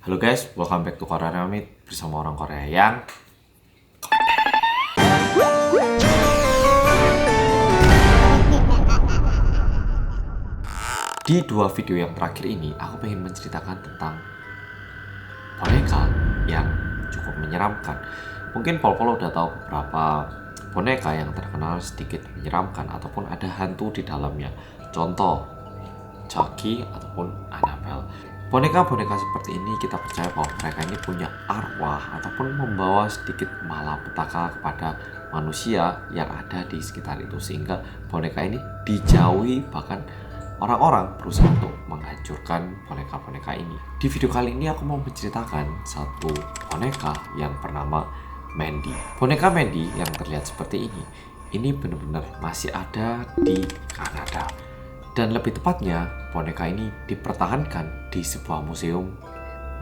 Halo guys, welcome back to Korea Ramit bersama orang Korea yang di dua video yang terakhir ini aku ingin menceritakan tentang boneka yang cukup menyeramkan. Mungkin Pol udah tahu beberapa boneka yang terkenal sedikit menyeramkan ataupun ada hantu di dalamnya. Contoh Chucky ataupun Annabelle. Boneka-boneka seperti ini kita percaya bahwa mereka ini punya arwah ataupun membawa sedikit malapetaka kepada manusia yang ada di sekitar itu, sehingga boneka ini dijauhi, bahkan orang-orang berusaha untuk menghancurkan boneka-boneka ini. Di video kali ini aku mau menceritakan satu boneka yang bernama Mandy. Boneka Mandy yang terlihat seperti ini benar-benar masih ada di Kanada. Dan lebih tepatnya, boneka ini dipertahankan di sebuah museum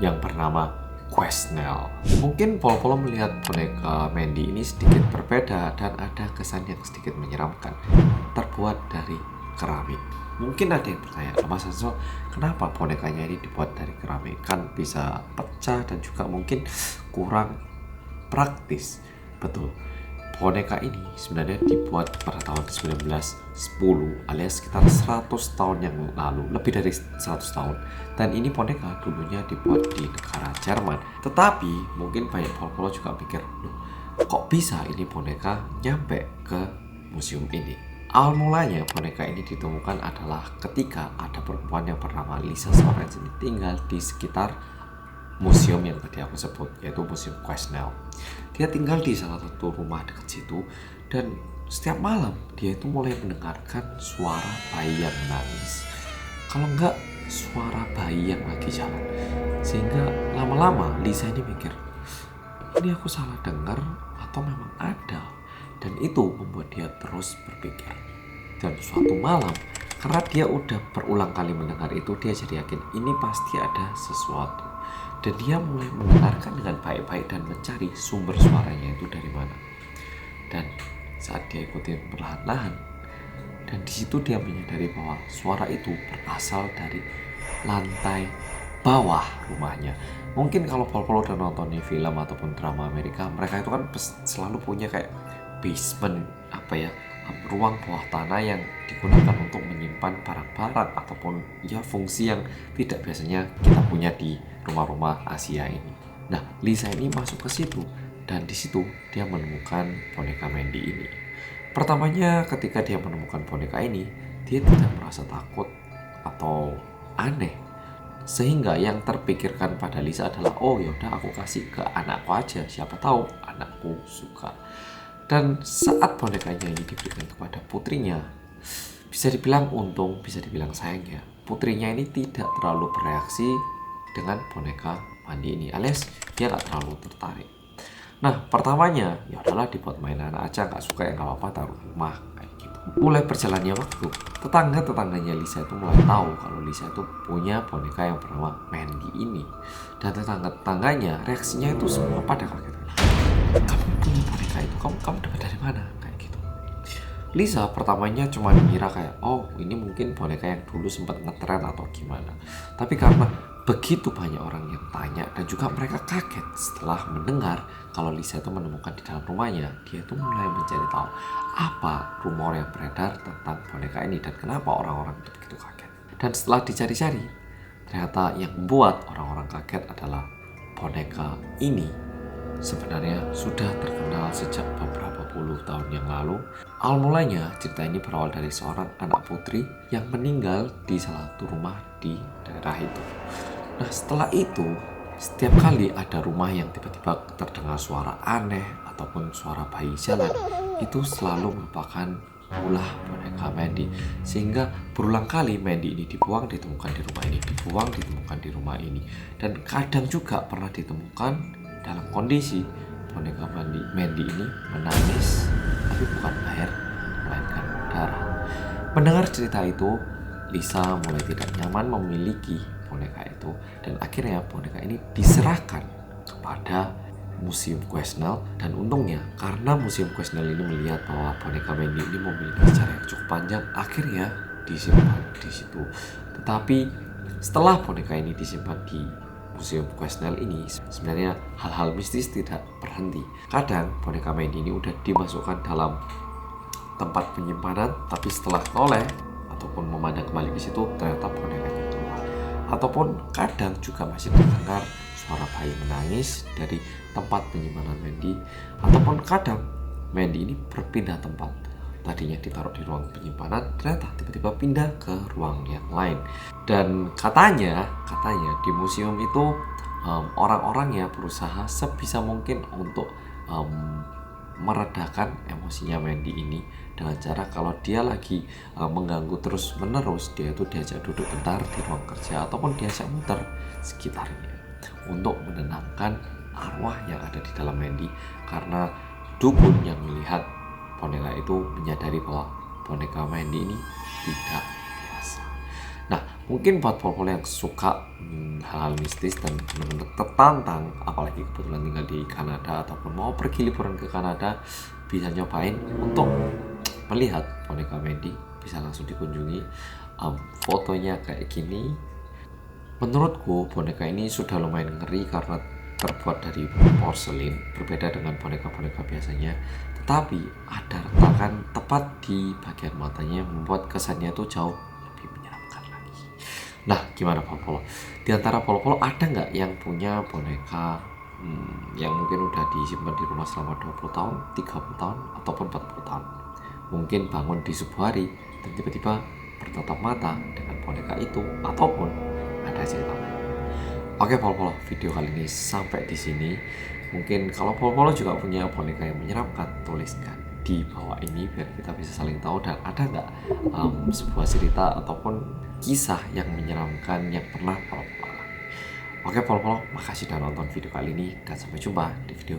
yang bernama Quesnel. Mungkin Pol melihat boneka Mandy ini sedikit berbeda dan ada kesan yang sedikit menyeramkan. Terbuat dari keramik. Mungkin ada yang bertanya, Mas Hanso, kenapa bonekanya ini dibuat dari keramik? Kan bisa pecah dan juga mungkin kurang praktis. Betul. Boneka ini sebenarnya dibuat pada tahun 1910 alias sekitar 100 tahun yang lalu, lebih dari 100 tahun. Dan ini boneka dulunya dibuat di negara Jerman. Tetapi mungkin banyak Pol juga pikir, loh, kok bisa ini boneka nyampe ke museum ini? Awal mulanya boneka ini ditemukan adalah ketika ada perempuan yang bernama Lisa Sorensen tinggal di sekitar museum yang tadi aku sebut, yaitu Museum Quesnel. Dia tinggal di salah satu rumah dekat situ, dan setiap malam dia itu mulai mendengarkan suara bayi yang menangis. Kalau enggak, suara bayi yang lagi jalan. Sehingga lama-lama Lisa ini mikir, ini aku salah dengar atau memang ada? Dan itu membuat dia terus berpikir. Dan suatu malam, karena dia udah berulang kali mendengar itu, dia jadi yakin ini pasti ada sesuatu. Dan dia mulai mendengarkan dengan baik-baik dan mencari sumber suaranya itu dari mana. Dan saat dia ikuti perlahan-lahan, dan di situ dia menyadari bahwa suara itu berasal dari lantai bawah rumahnya. Mungkin kalau Pol udah nonton nih film ataupun drama Amerika, mereka itu kan selalu punya kayak basement, ruang bawah tanah yang digunakan untuk menyimpan barang-barang ataupun ya fungsi yang tidak biasanya kita punya di rumah-rumah Asia ini. Nah, Lisa ini masuk ke situ, dan di situ dia menemukan boneka Mandy ini. Pertamanya ketika dia menemukan boneka ini, dia tidak merasa takut atau aneh. Sehingga yang terpikirkan pada Lisa adalah, oh yaudah aku kasih ke anakku aja, siapa tahu anakku suka. Dan saat bonekanya ini diberikan kepada putrinya, bisa dibilang untung, bisa dibilang sayangnya, putrinya ini tidak terlalu bereaksi dengan boneka Mandy ini, alias dia nggak terlalu tertarik. Nah, pertamanya ya udahlah dibuat mainan aja, nggak suka ya nggak apa-apa, taruh rumah kayak gitu. Mulai berjalannya waktu, tetangganya Lisa itu mulai tahu kalau Lisa itu punya boneka yang bernama Mandy ini. Dan tetangganya reaksinya itu semua pada kaget. Kamu punya boneka itu, kamu dapat dari mana? Kayak gitu. Lisa pertamanya cuma mengira kayak, oh ini mungkin boneka yang dulu sempat ngetren atau gimana. Tapi karena begitu banyak orang yang tanya dan juga mereka kaget setelah mendengar kalau Lisa itu menemukan di dalam rumahnya, dia itu mulai mencari tahu apa rumor yang beredar tentang boneka ini dan kenapa orang-orang itu begitu kaget. Dan setelah dicari-cari, ternyata yang membuat orang-orang kaget adalah boneka ini sebenarnya sudah terkenal sejak beberapa puluh tahun yang lalu. Awal mulanya cerita ini berawal dari seorang anak putri yang meninggal di salah satu rumah di daerah itu. Nah, setelah itu, setiap kali ada rumah yang tiba-tiba terdengar suara aneh ataupun suara bayi jalan, itu selalu merupakan ulah boneka Mandy. Sehingga berulang kali Mandy ini dibuang, ditemukan di rumah ini, dibuang, ditemukan di rumah ini. Dan kadang juga pernah ditemukan dalam kondisi boneka Mandy ini menangis, tapi bukan air, melainkan darah. Mendengar cerita itu, Lisa mulai tidak nyaman memiliki boneka itu, dan akhirnya boneka ini diserahkan kepada Museum Quesnel. Dan untungnya karena Museum Quesnel ini melihat bahwa boneka Mandy ini memiliki sejarah yang cukup panjang, akhirnya disimpan di situ. Tetapi setelah boneka ini disimpan di Museum Quesnel ini sebenarnya hal-hal mistis tidak berhenti. Kadang boneka Mandy ini udah dimasukkan dalam tempat penyimpanan, tapi setelah toleh ataupun memandang kembali ke situ ternyata bonekanya keluar. Ataupun kadang juga masih terdengar suara bayi menangis dari tempat penyimpanan Mandy. Ataupun kadang Mandy ini berpindah tempat. Tadinya ditaruh di ruang penyimpanan, ternyata tiba-tiba pindah ke ruang yang lain. Dan katanya di museum itu orang-orang ya berusaha sebisa mungkin untuk meredakan emosinya Mandy ini dengan cara kalau dia lagi mengganggu terus menerus, dia itu diajak duduk bentar di ruang kerja ataupun diajak muter sekitarnya untuk menenangkan arwah yang ada di dalam Mandy. Karena dukun yang melihat boneka itu menyadari bahwa boneka Mandy ini tidak biasa. Nah, mungkin buat pol-pol yang suka hal-hal mistis dan benar-benar tertantang, apalagi kebetulan tinggal di Kanada ataupun mau pergi liburan ke Kanada, bisa nyobain untuk melihat boneka Mandy. Bisa langsung dikunjungi. Fotonya kayak gini. Menurutku boneka ini sudah lumayan ngeri karena terbuat dari porselin, berbeda dengan boneka-boneka biasanya. Tetapi ada retakan tepat di bagian matanya yang membuat kesannya itu jauh lebih menyeramkan lagi. Nah, gimana Polo? Di antara Polo ada nggak yang punya boneka yang mungkin udah disimpan di rumah selama 20 tahun, 30 tahun, ataupun 40 tahun? Mungkin bangun di sebuah hari dan tiba-tiba bertatap mata dengan boneka itu, ataupun ada cerita lain. Oke Polo, video kali ini sampai di sini. Mungkin kalau Polo juga punya boneka yang menyeramkan, tuliskan di bawah ini biar kita bisa saling tahu. Dan ada nggak sebuah cerita ataupun kisah yang menyeramkan yang pernah Polo alami. Oke Polo, makasih sudah nonton video kali ini dan sampai jumpa di video